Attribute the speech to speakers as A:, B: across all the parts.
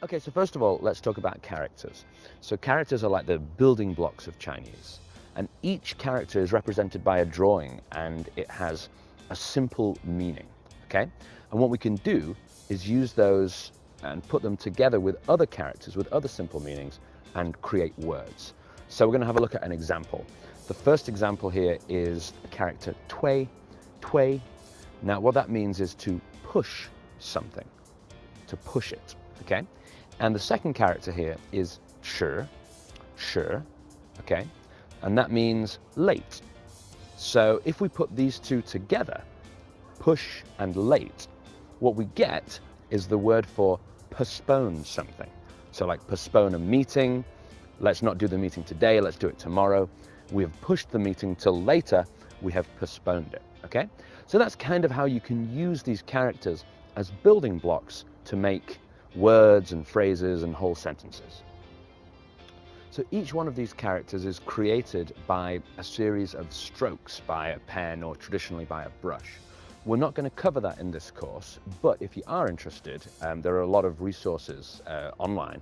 A: Okay, so first of all, let's talk about characters. So characters are like the building blocks of Chinese, and each character is represented by a drawing, and it has a simple meaning, okay? And what we can do is use those and put them together with other characters, with other simple meanings, and create words. So we're gonna have a look at an example. The first example here is the character tui, tui. Now what that means is to push something, to push it, okay? And the second character here is shi, okay? And that means late. So if we put these two together, push and late, what we get is the word for postpone something. So like postpone a meeting, let's not do the meeting today, let's do it tomorrow. We have pushed the meeting till later, we have postponed it, okay? So that's kind of how you can use these characters as building blocks to make words and phrases and whole sentences. So each one of these characters is created by a series of strokes by a pen or traditionally by a brush. We're not going to cover that in this course, but if you are interested, there are a lot of resources online,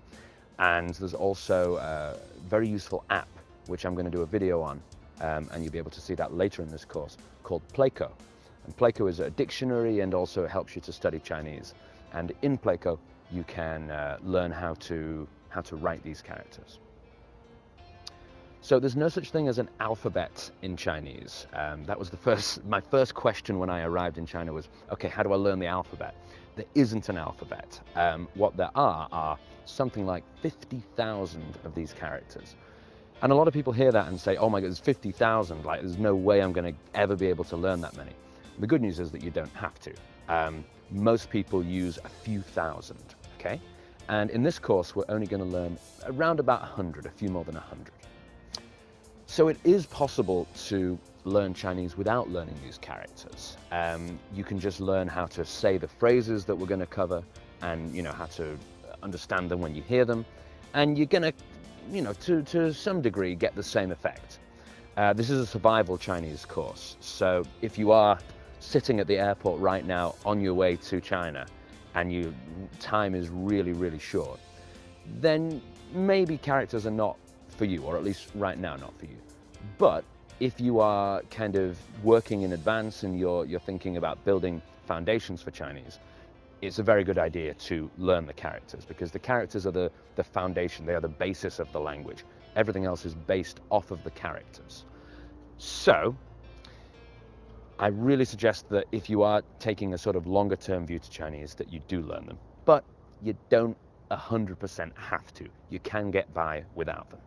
A: and there's also a very useful app which I'm going to do a video on, and you'll be able to see that later in this course, called Pleco. And Pleco is a dictionary, and also it helps you to study Chinese. And in Pleco, you can learn how to write these characters. So there's no such thing as an alphabet in Chinese. That was my first question when I arrived in China was, okay, how do I learn the alphabet? There isn't an alphabet. What there are something like 50,000 of these characters. And a lot of people hear that and say, oh my God, there's 50,000, like there's no way I'm gonna ever be able to learn that many. The good news is that you don't have to. Most people use a few thousand, okay? And in this course, we're only gonna learn around about 100, a few more than 100. So it is possible to learn Chinese without learning these characters. You can just learn how to say the phrases that we're gonna cover, and how to understand them when you hear them, and you're gonna, to some degree, get the same effect. This is a survival Chinese course, so if you are sitting at the airport right now on your way to China, and your time is really, really short, then maybe characters are not for you, or at least right now not for you. But if you are kind of working in advance and you're thinking about building foundations for Chinese, it's a very good idea to learn the characters, because the characters are the foundation, they are the basis of the language. Everything else is based off of the characters. So I really suggest that if you are taking a sort of longer term view to Chinese, that you do learn them, but you don't 100% have to. You can get by without them.